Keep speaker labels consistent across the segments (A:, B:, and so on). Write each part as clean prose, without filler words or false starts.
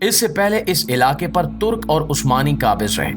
A: اس سے پہلے اس علاقے پر ترک اور عثمانی قابض رہے،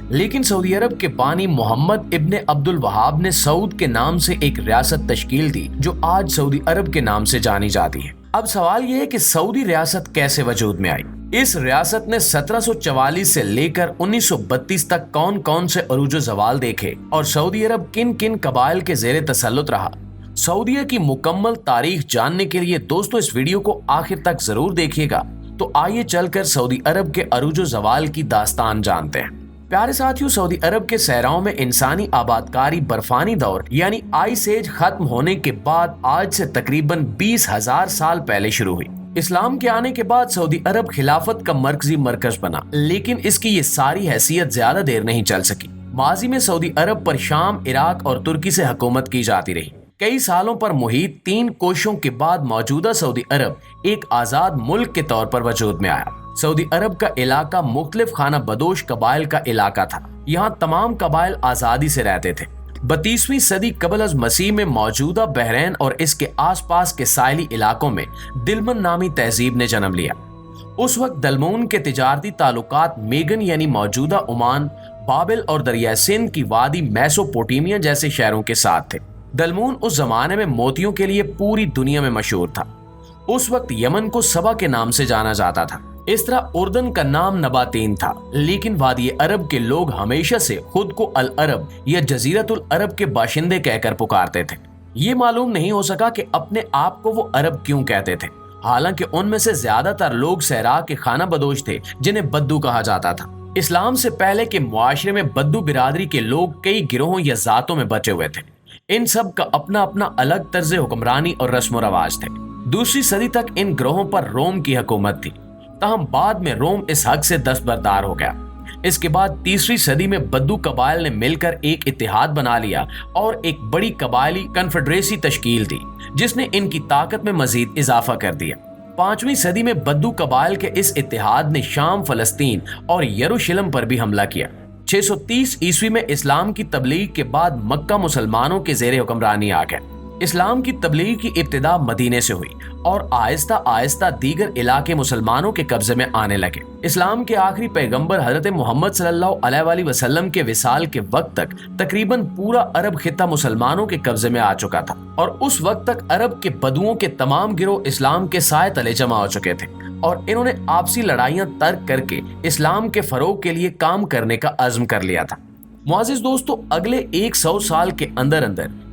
A: لیکن سعودی عرب کے بانی محمد ابن عبد الوہاب نے سعود کے نام سے ایک ریاست تشکیل دی جو آج سعودی عرب کے نام سے جانی جاتی ہے۔ اب سوال یہ ہے کہ سعودی ریاست کیسے وجود میں آئی؟ اس ریاست نے 1744 سے لے کر 1932 تک کون کون سے عروج و زوال دیکھے اور سعودی عرب کن کن قبائل کے زیر تسلط رہا؟ سعودیہ کی مکمل تاریخ جاننے کے لیے دوستو اس ویڈیو کو آخر تک ضرور دیکھیے گا۔ تو آئیے چل کر سعودی عرب کے عروج و زوال کی داستان جانتے ہیں۔ پیارے ساتھیوں، سعودی عرب کے صحراؤں میں انسانی آبادکاری برفانی دور یعنی آئس ایج ختم ہونے کے بعد آج سے تقریباً 20,000 سال پہلے شروع ہوئی۔ اسلام کے آنے کے بعد سعودی عرب خلافت کا مرکزی مرکز بنا، لیکن اس کی یہ ساری حیثیت زیادہ دیر نہیں چل سکی۔ ماضی میں سعودی عرب پر شام، عراق اور ترکی سے حکومت کی جاتی رہی۔ کئی سالوں پر محیط 3 کوششوں کے بعد موجودہ سعودی عرب ایک آزاد ملک کے طور پر وجود میں آیا۔ سعودی عرب کا علاقہ مختلف خانہ بدوش قبائل کا علاقہ تھا۔ یہاں تمام قبائل آزادی سے رہتے تھے۔ 32ویں صدی قبل از مسیح میں موجودہ بحرین اور اس کے آس پاس کے ساحلی علاقوں میں دلمن نامی تہذیب نے جنم لیا۔ اس وقت دلمون کے تجارتی تعلقات میگن یعنی موجودہ عمان، بابل اور دریائے سندھ کی وادی میسوپوٹیمیا جیسے شہروں کے ساتھ تھے۔ دلمون اس زمانے میں موتیوں کے لیے پوری دنیا میں مشہور تھا۔ اس وقت یمن کو سبا کے نام سے جانا جاتا تھا۔ اس طرح اردن کا نام نباتین تھا، لیکن وادی عرب کے لوگ ہمیشہ سے خود کو العرب یا جزیرت العرب کے باشندے کہہ کر پکارتے تھے۔ یہ معلوم نہیں ہو سکا کہ اپنے آپ کو وہ عرب کیوں کہتے تھے، حالانکہ ان میں سے زیادہ تر لوگ صحرا کے خانہ بدوش تھے جنہیں بدو کہا جاتا تھا۔ اسلام سے پہلے کے معاشرے میں بدو برادری کے لوگ کئی گروہوں یا ذاتوں میں بچے ہوئے تھے۔ ان سب کا اپنا اپنا الگ طرز حکمرانی اور رسم و رواج تھے۔ 2ویں صدی تک ان گروہوں پر روم کی حکومت تھی، تاہم بعد میں روم اس حق سے دستبردار ہو گیا۔ اس کے بعد 3ویں صدی میں بدو قبائل نے مل کر ایک اتحاد بنا لیا اور ایک بڑی قبائلی کنفیڈریسی تشکیل دی جس نے ان کی طاقت میں مزید اضافہ کر دیا۔ 5ویں صدی میں بدو قبائل کے اس اتحاد نے شام، فلسطین اور یروشلم پر بھی حملہ کیا۔ 630 عیسوی میں اسلام کی تبلیغ کے بعد مکہ مسلمانوں کے زیر حکمرانی آ گیا۔ اسلام کی تبلیغ کی ابتدا مدینے سے ہوئی اور آہستہ آہستہ دیگر علاقے مسلمانوں کے قبضے میں آنے لگے۔ اسلام کے آخری پیغمبر حضرت محمد صلی اللہ علیہ وآلہ وسلم کے وصال کے وقت تک تقریباً پورا عرب خطہ مسلمانوں کے قبضے میں آ چکا تھا، اور اس وقت تک عرب کے بدوؤں کے تمام گروہ اسلام کے سائے تلے جمع ہو چکے تھے اور انہوں نے آپسی لڑائیاں ترک کر کے اسلام کے فروغ کے لیے کام کرنے کا عزم کر لیا تھا۔ معزز دوستو، اگلے 100 سال کے اندر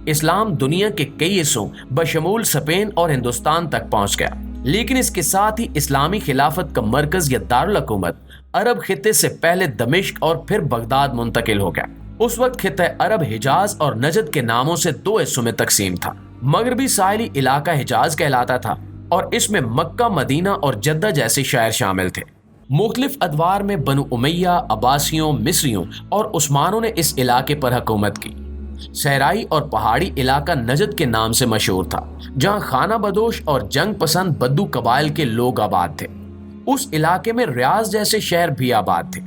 A: اسلام دنیا کے کئی حصوں بشمول اسپین اور ہندوستان تک پہنچ گیا، لیکن اس کے ساتھ ہی اسلامی خلافت کا مرکز یا دارالحکومت عرب خطے سے پہلے دمشق اور پھر بغداد منتقل ہو گیا۔ اس وقت خطہ عرب حجاز اور نجد کے ناموں سے 2 حصوں میں تقسیم تھا۔ مغربی ساحلی علاقہ حجاز کہلاتا تھا اور اس میں مکہ، مدینہ اور جدہ جیسے شہر شامل تھے۔ مختلف ادوار میں بنو امیہ، عباسیوں، مصریوں اور عثمانوں نے اس علاقے پر حکومت کی۔ صحرائی اور پہاڑی علاقہ نجد کے نام سے مشہور تھا، جہاں خانہ بدوش اور جنگ پسند بدو قبائل کے لوگ آباد تھے۔ اس علاقے میں ریاض جیسے شہر بھی آباد تھے۔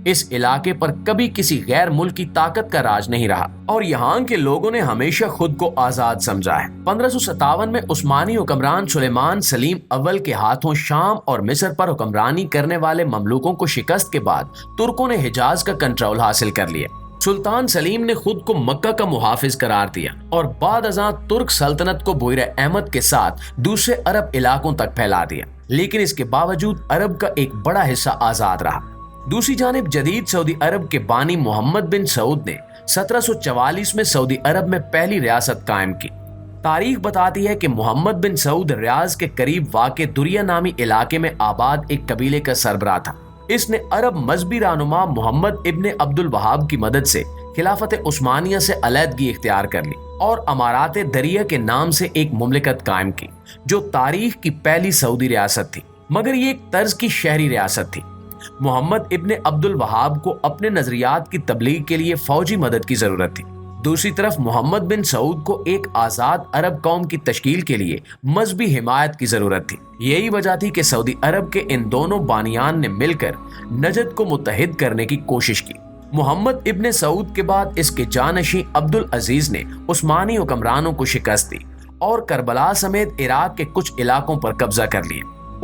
A: اس علاقے پر کبھی کسی غیر ملکی طاقت کا راج نہیں رہا اور یہاں کے لوگوں نے ہمیشہ خود کو آزاد سمجھا ہے۔ 1557 میں عثمانی حکمران سلیمان سلیم اول کے ہاتھوں شام اور مصر پر حکمرانی کرنے والے مملوکوں کو شکست کے بعد ترکوں نے حجاز کا کنٹرول حاصل کر لیا۔ سلطان سلیم نے خود کو مکہ کا محافظ قرار دیا اور بعد ازاں ترک سلطنت کو بحیرہ احمد کے ساتھ دوسرے عرب علاقوں تک پھیلا دیا، لیکن اس کے باوجود عرب کا ایک بڑا حصہ آزاد رہا۔ دوسری جانب جدید سعودی عرب کے بانی محمد بن سعود نے 1744 میں سعودی عرب میں پہلی ریاست قائم کی۔ تاریخ بتاتی ہے کہ محمد بن سعود ریاض کے قریب واقع دریا نامی علاقے میں آباد ایک قبیلے کا سربراہ تھا۔ اس نے عرب مذہبی رہنما محمد ابن عبد الوہاب کی مدد سے خلافت عثمانیہ سے علیحدگی اختیار کر لی اور امارات دریا کے نام سے ایک مملکت قائم کی، جو تاریخ کی پہلی سعودی ریاست تھی، مگر یہ ایک طرز کی شہری ریاست تھی۔ محمد ابن عبد الوہاب کو اپنے نظریات کی تبلیغ کے لیے فوجی مدد کی ضرورت تھی۔ دوسری طرف محمد بن سعود کو ایک آزاد عرب قوم کی تشکیل کے لیے مذہبی حمایت کی ضرورت تھی۔ یہی وجہ تھی کہ سعودی عرب کے ان دونوں بانیان نے مل کر نجد کو متحد کرنے کی کوشش کی۔ محمد ابن سعود کے بعد اس کے جانشین عبد العزیز نے عثمانی حکمرانوں کو شکست دی اور کربلا سمیت عراق کے کچھ علاقوں پر قبضہ کر لیا۔